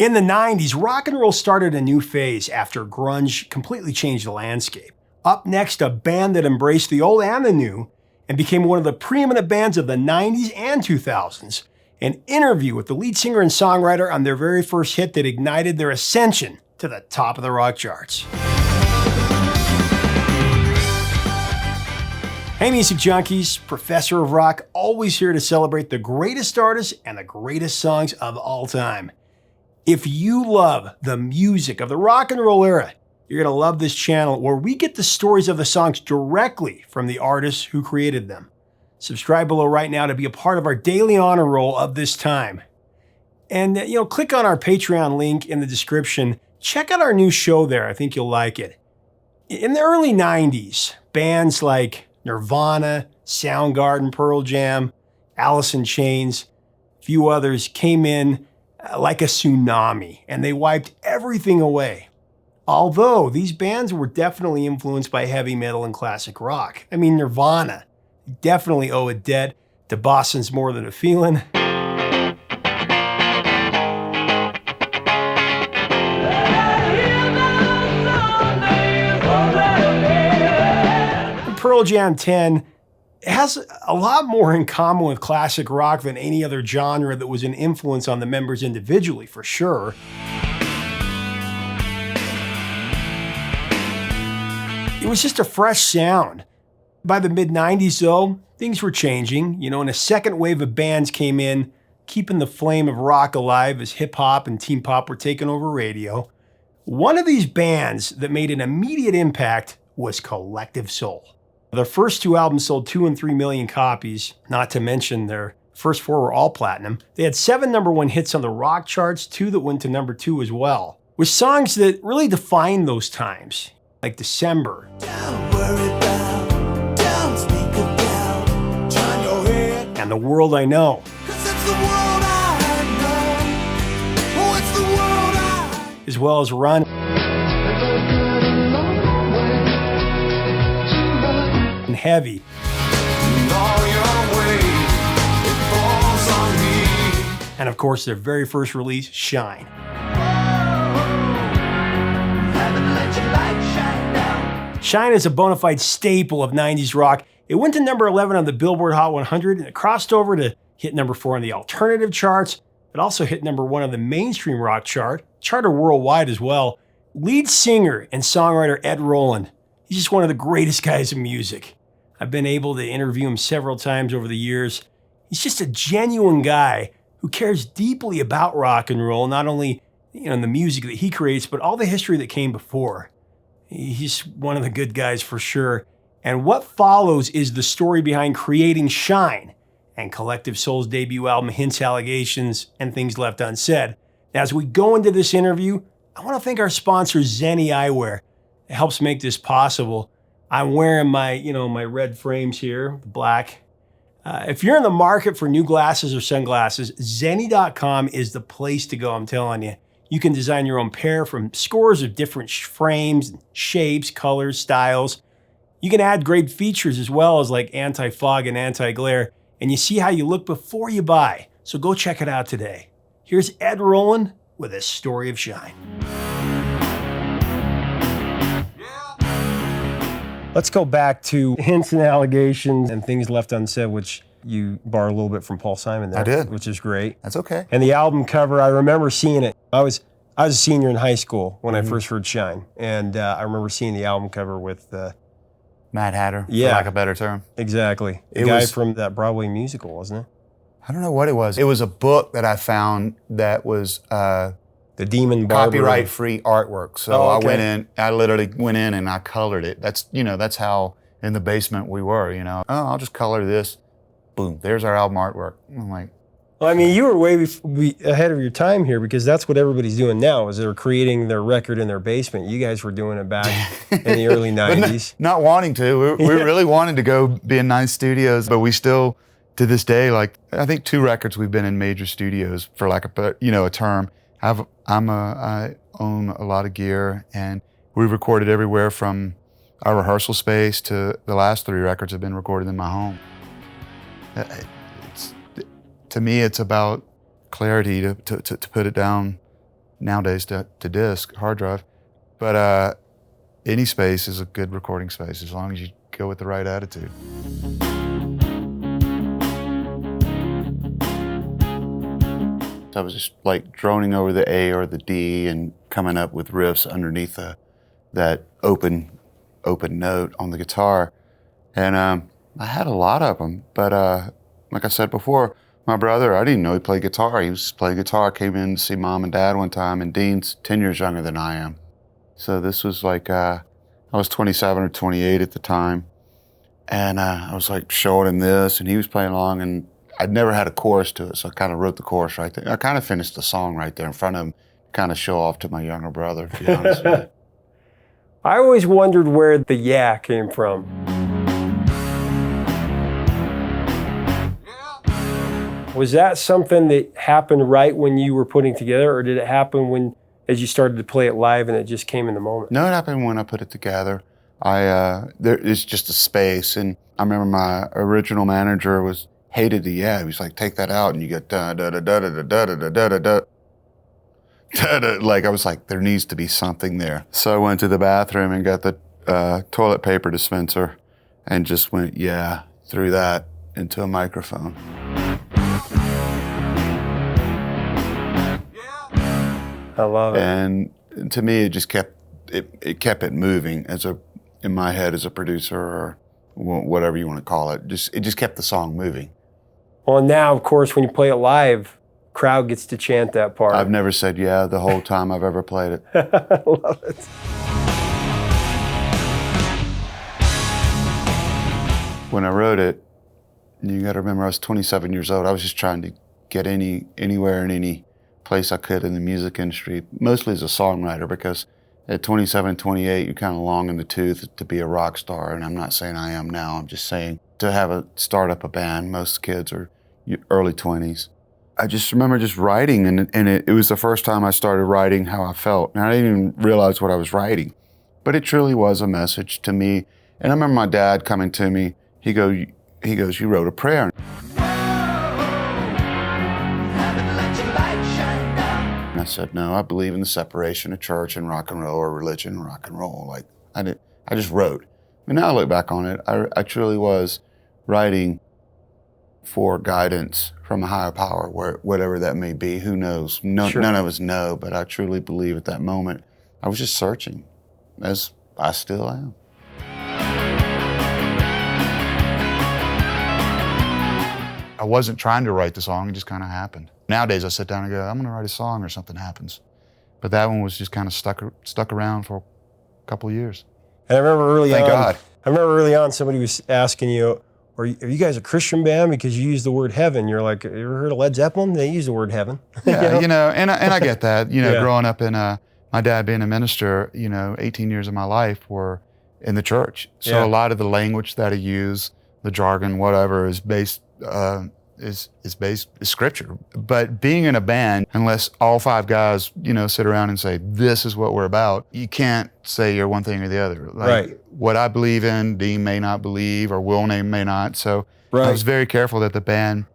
In the 90s, rock and roll started a new phase after grunge completely changed the landscape. Up next, a band that embraced the old and the new and became one of the preeminent bands of the 90s and 2000s. An interview with the lead singer and songwriter on their very first hit that ignited their ascension to the top of the rock charts. Hey music junkies, Professor of Rock, always here to celebrate the greatest artists and the greatest songs of all time. If you love the music of the rock and roll era, you're going to love this channel where we get the stories of the songs directly from the artists who created them. Subscribe below right now to be a part of our daily honor roll of this time. And click on our Patreon link in the description. Check out our new show there. I think you'll like it. In the early 90s, bands like Nirvana, Soundgarden, Pearl Jam, Alice in Chains, a few others came in like a tsunami, and they wiped everything away. Although these bands were definitely influenced by heavy metal and classic rock. I mean, Nirvana definitely owe a debt to Boston's More Than a Feelin'. Pearl Jam 10 has a lot more in common with classic rock than any other genre that was an influence on the members individually, for sure. It was just a fresh sound. By the mid-90s, though, things were changing, and a second wave of bands came in, keeping the flame of rock alive as hip-hop and teen pop were taking over radio. One of these bands that made an immediate impact was Collective Soul. Their first two albums sold 2 and 3 million copies, not to mention their first 4 were all platinum. They had 7 #1 hits on the rock charts, 2 that went to #2 as well, with songs that really defined those times, like December. Don't worry about, don't speak about, turn your head. And The World I Know. 'Cause it's the world I know. Oh, it's the world I... As well as Run. And Heavy. And of course, their very first release, Shine. Shine is a bona fide staple of 90s rock. It went to #11 on the Billboard Hot 100, and it crossed over to hit #4 on the alternative charts. It also hit #1 on the mainstream rock chart, charted worldwide as well. Lead singer and songwriter Ed Roland. He's just one of the greatest guys in music. I've been able to interview him several times over the years. He's just a genuine guy who cares deeply about rock and roll, not only the music that he creates, but all the history that came before. He's one of the good guys for sure. And what follows is the story behind creating Shine and Collective Soul's debut album, Hints, Allegations, and Things Left Unsaid. Now, as we go into this interview, I want to thank our sponsor, Zenni Eyewear. It helps make this possible. I'm wearing my, my red frames here, the black. If you're in the market for new glasses or sunglasses, Zenni.com is the place to go, I'm telling you. You can design your own pair from scores of different frames, shapes, colors, styles. You can add great features as well as like anti-fog and anti-glare, and you see how you look before you buy. So go check it out today. Here's Ed Roland with a story of Shine. Let's go back to Hints and Allegations and Things Left Unsaid, which you borrowed a little bit from Paul Simon there. I did. Which is great. That's okay. And the album cover, I remember seeing it. I was a senior in high school when I first heard Shine. And I remember seeing the album cover with... Mad Hatter, for lack of a better term. Exactly. The guy from that Broadway musical, wasn't it? I don't know what it was. It was a book that I found that was... The Demon Barber. Copyright-free artwork. So I literally went in and I colored it. That's how in the basement we were, Oh, I'll just color this. Boom, there's our album artwork. I'm like... Well, I mean, you were way ahead of your time here because that's what everybody's doing now is they're creating their record in their basement. You guys were doing it back in the early 90s. Not wanting to. We really wanted to go be in nice studios, but we still, to this day, I think 2 records we've been in major studios for a term. I own a lot of gear, and we've recorded everywhere from our rehearsal space to the last 3 records have been recorded in my home. To me, it's about clarity to put it down nowadays to disc, hard drive. But any space is a good recording space as long as you go with the right attitude. I was just like droning over the A or the D and coming up with riffs underneath that open note on the guitar. And I had a lot of them, but like I said before, my brother, I didn't know he played guitar. He was playing guitar. I came in to see Mom and Dad one time, and Dean's 10 years younger than I am. So this was like, I was 27 or 28 at the time. And I was like showing him this, and he was playing along, and I'd never had a chorus to it, so I kind of wrote the chorus right there. I kind of finished the song right there in front of him, kind of show off to my younger brother, to be honest with you. I always wondered where the yeah came from. Was that something that happened right when you were putting together, or did it happen as you started to play it live and it just came in the moment? No, it happened when I put it together. It's just a space, and I remember my original manager hated the yeah. He was like, take that out, and you get da da da da da da da da da da da. Like I was like, there needs to be something there. So I went to the bathroom and got the toilet paper dispenser, and just went yeah through that into a microphone. I love it. And to me, it just kept it moving in my head as a producer, or whatever you want to call it. It just kept the song moving. Well, and now, of course, when you play it live, crowd gets to chant that part. I've never said yeah the whole time I've ever played it. I love it. When I wrote it, you got to remember I was 27 years old. I was just trying to get anywhere in any place I could in the music industry, mostly as a songwriter, because at 27, 28, you're kind of long in the tooth to be a rock star, and I'm not saying I am now. I'm just saying to start up a band, most kids are early 20s. I just remember just writing, and it was the first time I started writing how I felt. And I didn't even realize what I was writing, but it truly was a message to me. And I remember my dad coming to me, he goes, you wrote a prayer. And I said, no, I believe in the separation of church and rock and roll, or religion and rock and roll. Like I just wrote. And now I look back on it, I truly was writing for guidance from a higher power, whatever that may be. Who knows? Sure. None of us know, but I truly believe at that moment I was just searching, as I still am. I wasn't trying to write the song, it just kind of happened. Nowadays I sit down and go, I'm gonna write a song, or something happens. But that one was just kind of stuck around for a couple of years. And I remember early Thank on, God. I remember early on somebody was asking you, are you guys a Christian band because you use the word heaven? You're like, you ever heard of Led Zeppelin? They use the word heaven. Yeah, and I get that. Yeah. Growing up in my dad being a minister, 18 years of my life were in the church. So Yeah. a lot of the language that I use, the jargon, whatever, is based is scripture. But being in a band, unless all five guys, sit around and say, this is what we're about, you can't say you're one thing or the other. Like, Right. What I believe in, Dean may not believe, or Will may not. So Right. I was very careful that the band,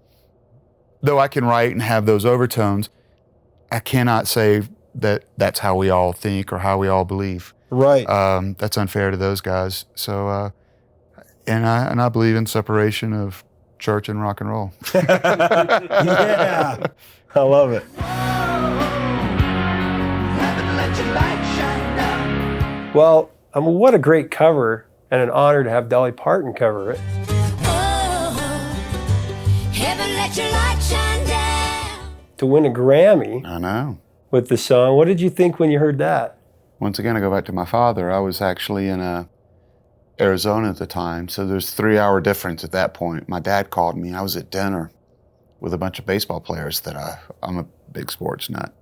though I can write and have those overtones, I cannot say that that's how we all think or how we all believe. Right. That's unfair to those guys. So, and I believe in separation of church and rock and roll. Yeah. I love it. Well, what a great cover, and an honor to have Dolly Parton cover it. Heaven, let your light shine down. To win a Grammy I know. with the song, what did you think when you heard that? Once again, I go back to my father. I was actually in Arizona at the time, so there's 3-hour difference at that point. My dad called me. I was at dinner with a bunch of baseball players that I'm a big sports nut.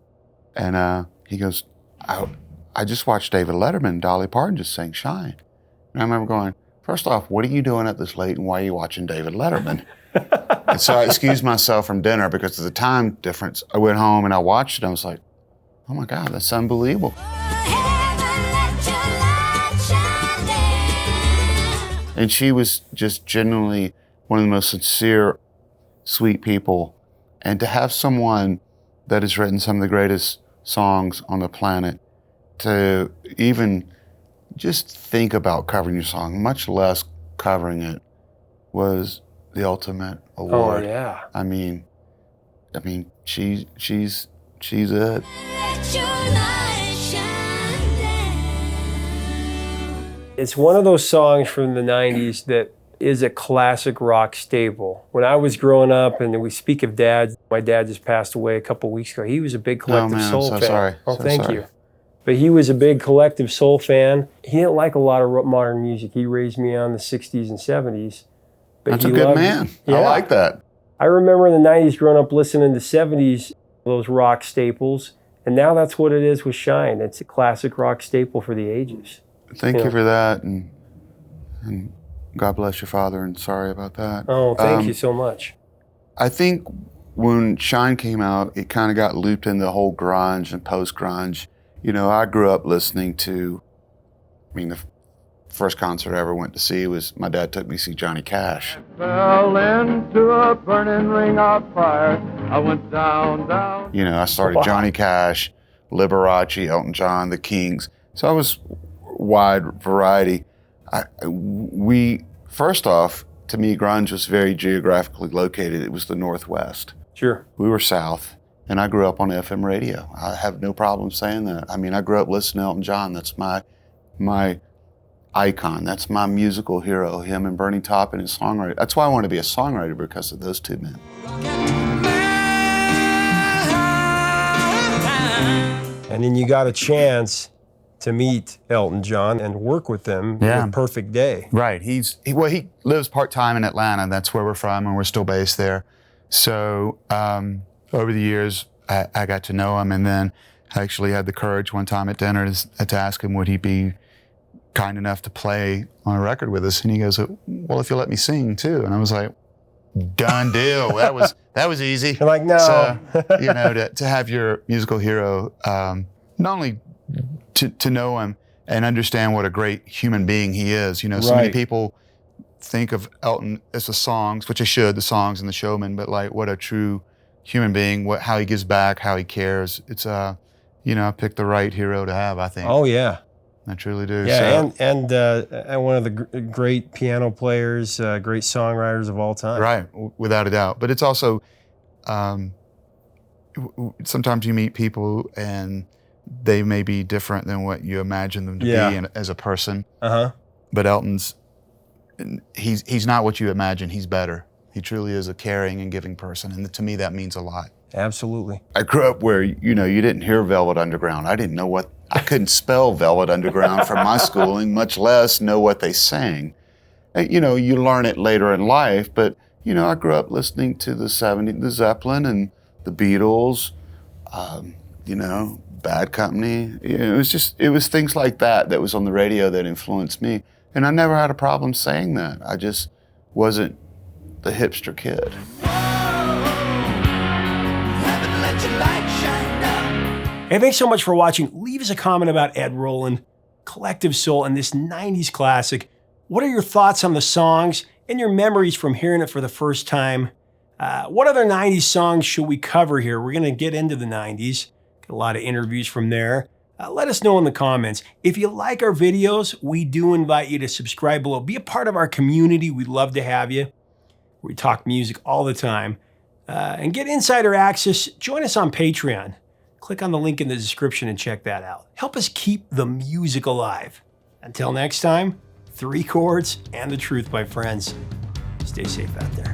And he goes, I just watched David Letterman and Dolly Parton just sang Shine. And I remember going, first off, what are you doing up this late, and why are you watching David Letterman? And so I excused myself from dinner because of the time difference. I went home and I watched it. I was like, oh my God, that's unbelievable. Heaven, let your light shine down. And she was just genuinely one of the most sincere, sweet people. And to have someone that has written some of the greatest songs on the planet to even just think about covering your song, much less covering it, was the ultimate award. Oh yeah. I mean, she's it. Let your light shine down. It's one of those songs from the 90s that is a classic rock staple. When I was growing up, and we speak of dad, my dad just passed away a couple weeks ago. He was a big collective soul I'm so fan. sorry. Oh, So thank sorry. you. But he was a big collective soul fan. He didn't like a lot of modern music. He raised me on the 60s and 70s. But That's he a good loved- man. Yeah. I like that. I remember in the 90s growing up listening to 70s, those rock staples. And now that's what it is with Shine. It's a classic rock staple for the ages. Thank Yeah. you for that, and God bless your father, and sorry about that. Oh, thank you so much. I think when Shine came out, it kind of got looped in the whole grunge and post-grunge. You know, I grew up listening to, the first concert I ever went to see was, my dad took me to see Johnny Cash. Fell into a burning ring of fire. I went down. You know, I started Wow. Johnny Cash, Liberace, Elton John, The Kings. So I was wide variety. First off, to me, grunge was very geographically located. It was the Northwest. Sure. We were South, and I grew up on FM radio. I have no problem saying that. I mean, I grew up listening to Elton John. That's my icon. That's my musical hero, him and Bernie Taupin, his songwriter. That's why I want to be a songwriter, because of those two men. And then you got a chance to meet Elton John and work with him Yeah. in Perfect Day. Right. He lives part-time in Atlanta. That's where we're from, and we're still based there. So over the years, I got to know him, and then I actually had the courage one time at dinner to ask him, would he be kind enough to play on a record with us? And he goes, well, if you let me sing too. And I was like, done deal. That was easy. You're like, no. So, you know, to have your musical hero, not only to know him and understand what a great human being he is. You know, so many Right. people think of Elton as the songs, which I should, the songs and the showman, but like what a true human being, how he gives back, how he cares. It's you know, I picked the right hero to have, I think. Oh, yeah. I truly do. Yeah, So, and one of the great piano players, great songwriters of all time. right, without a doubt. But it's also, sometimes you meet people and they may be different than what you imagine them to Yeah. be as a person. Uh-huh. But Elton's, he's not what you imagine. He's better. He truly is a caring and giving person. And to me, that means a lot. Absolutely. I grew up where, you know, you didn't hear Velvet Underground. I didn't know I couldn't spell Velvet Underground from my schooling, much less know what they sang. You know, you learn it later in life, but, you know, I grew up listening to the 70s, the Zeppelin and the Beatles, you know, Bad Company. You know, it was things like that was on the radio that influenced me. And I never had a problem saying that. I just wasn't the hipster kid. Hey, thanks so much for watching. Leave us a comment about Ed Roland, Collective Soul, and this 90s classic. What are your thoughts on the songs and your memories from hearing it for the first time? What other 90s songs should we cover here? We're going to get into the 90s. Get a lot of interviews from there. Let us know in the comments. If you like our videos, we do invite you to subscribe below. Be a part of our community. We'd love to have you. We talk music all the time. And get insider access. Join us on Patreon. Click on the link in the description and check that out. Help us keep the music alive. Until next time, 3 chords and the truth, my friends. Stay safe out there.